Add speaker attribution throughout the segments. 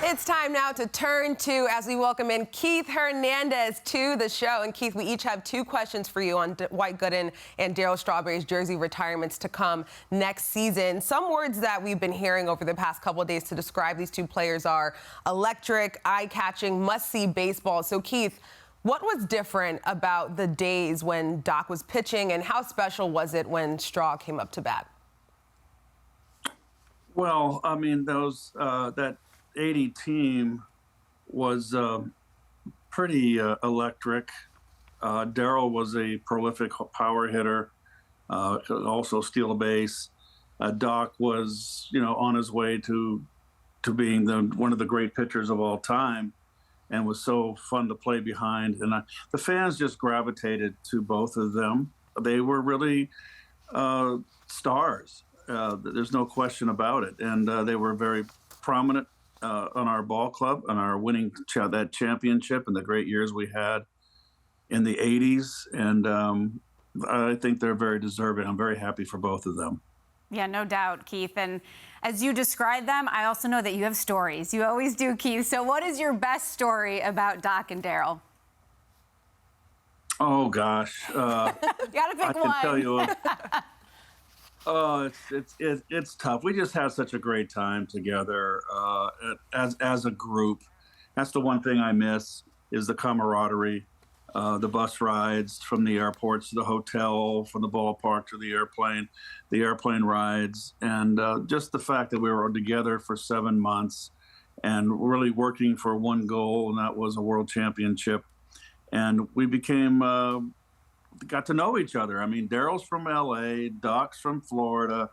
Speaker 1: It's time now to turn to, as we welcome in Keith Hernandez to the show. And Keith, we each have two questions for you on Dwight Gooden and Darryl Strawberry's jersey retirements to come next season. Some words that we've been hearing over the past couple of days to describe these two players are electric, eye-catching, must-see baseball. So Keith, what was different about the days when Doc was pitching, and how special was it when Straw came up to bat?
Speaker 2: Well, I mean, that 80 team was pretty electric. Darryl was a prolific power hitter, could also steal a base. Doc was, on his way to being one of the great pitchers of all time, and was so fun to play behind. And the fans just gravitated to both of them. They were really stars. There's no question about it. And they were very prominent on our ball club, on our winning that championship and the great years we had in the 80s. And I think they're very deserving. I'm very happy for both of them.
Speaker 3: Yeah, no doubt, Keith. And as you describe them, I also know that you have stories. You always do, Keith. So what is your best story about Doc and Darryl?
Speaker 2: Oh, gosh.
Speaker 3: You gotta pick
Speaker 2: I
Speaker 3: one.
Speaker 2: can tell you. Oh, it's tough. We just had such a great time together as a group. That's the one thing I miss, is the camaraderie, the bus rides from the airports to the hotel, from the ballpark to the airplane rides, and just the fact that we were together for 7 months and really working for one goal, and that was a world championship. And we got to know each other. I mean, Darryl's from LA, Doc's from Florida,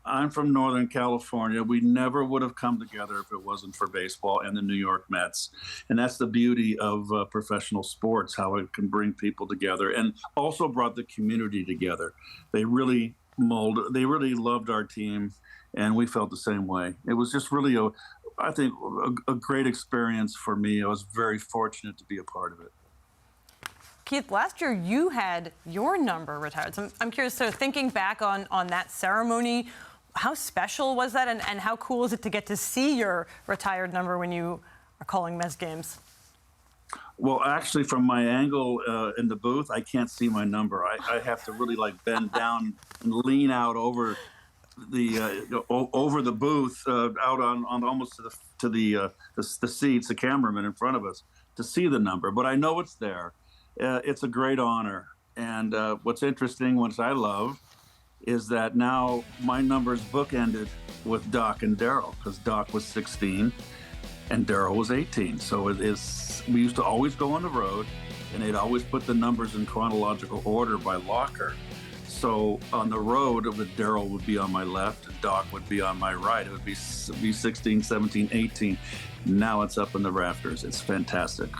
Speaker 2: I'm from Northern California. We never would have come together if it wasn't for baseball and the New York Mets. And that's the beauty of professional sports, how it can bring people together, and also brought the community together. They really loved our team, and we felt the same way. It was just really I think a great experience for me. I was very fortunate to be a part of it.
Speaker 4: Keith, last year you had your number retired. So I'm curious, so thinking back on that ceremony, how special was that, and how cool is it to get to see your retired number when you are calling Mets games?
Speaker 2: Well, actually, from my angle in the booth, I can't see my number. I have to really bend down and lean out over the booth, out on almost to the seats, the cameraman in front of us, to see the number. But I know it's there. It's a great honor. And what's interesting, which I love, is that now my number's bookended with Doc and Darryl, because Doc was 16 and Darryl was 18. So we used to always go on the road, and they'd always put the numbers in chronological order by locker. So on the road, Darryl would be on my left and Doc would be on my right. It would be 16, 17, 18. Now it's up in the rafters. It's fantastic.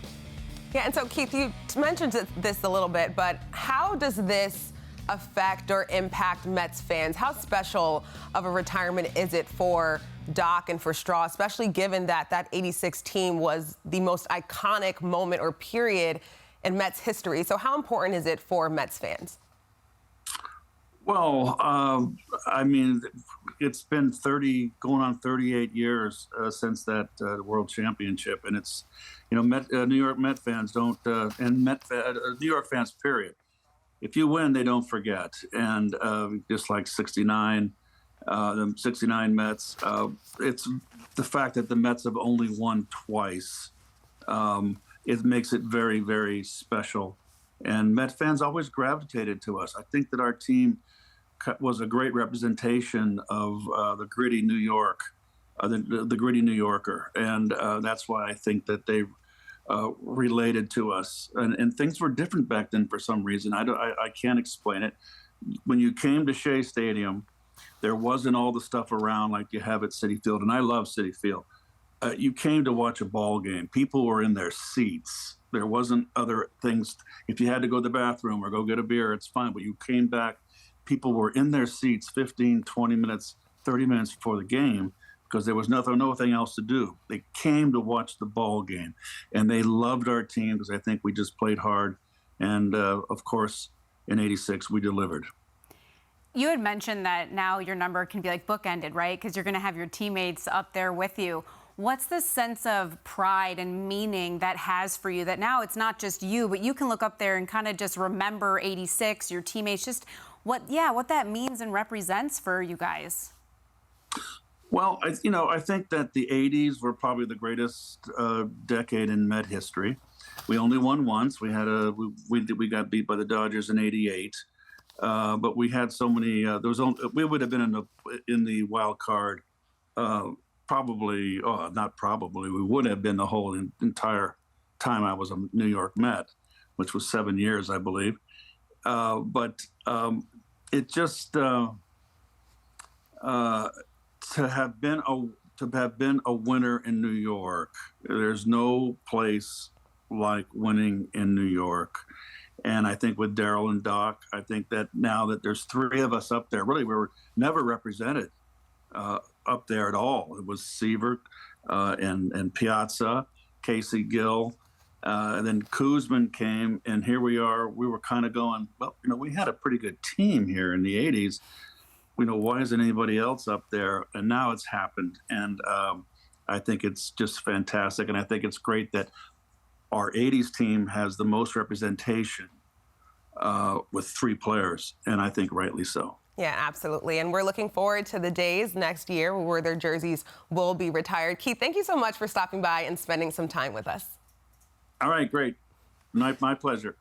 Speaker 1: Yeah, and so Keith, you mentioned this a little bit, but how does this affect or impact Mets fans? How special of a retirement is it for Doc and for Straw, especially given that 86 team was the most iconic moment or period in Mets history? So how important is it for Mets fans?
Speaker 2: Well, I mean, it's been going on 38 years since that World Championship, and it's, New York Met fans don't, and New York fans, period. If you win, they don't forget, and just like '69, the '69 Mets, it's the fact that the Mets have only won twice. It makes it very, very special, and Met fans always gravitated to us. I think that our team was a great representation of the gritty New York, the gritty New Yorker, and that's why I think that they related to us. And things were different back then for some reason. I can't explain it. When you came to Shea Stadium, there wasn't all the stuff around like you have at Citi Field, and I love Citi Field. You came to watch a ball game. People were in their seats. There wasn't other things. If you had to go to the bathroom or go get a beer, it's fine, but you came back. People were in their seats 15, 20 minutes, 30 minutes before the game because there was nothing else to do. They came to watch the ball game, and they loved our team because I think we just played hard. And, of course, in '86, we delivered.
Speaker 3: You had mentioned that now your number can be bookended, right? Because you're going to have your teammates up there with you. What's the sense of pride and meaning that has for you, that now it's not just you, but you can look up there and kind of just remember 86, your teammates, just what that means and represents for you guys?
Speaker 2: Well, I think that the 80s were probably the greatest decade in Met history. We only won once. We we got beat by the Dodgers in '88, but we had so many. We would have been in the wild card. Probably, not probably. We would have been the whole entire time I was a New York Met, which was 7 years, I believe. But it just to have been a winner in New York. There's no place like winning in New York. And I think with Darryl and Doc, I think that now that there's three of us up there, really we were never represented up there at all. It was Seaver and Piazza, Casey Gill, and then Kuzman came, and here we are. We were kind of going, well, we had a pretty good team here in the 80s. Why isn't anybody else up there? And now it's happened. And I think it's just fantastic. And I think it's great that our 80s team has the most representation with three players. And I think rightly so.
Speaker 1: Yeah, absolutely. And we're looking forward to the days next year where their jerseys will be retired. Keith, thank you so much for stopping by and spending some time with us.
Speaker 2: All right, great. My pleasure.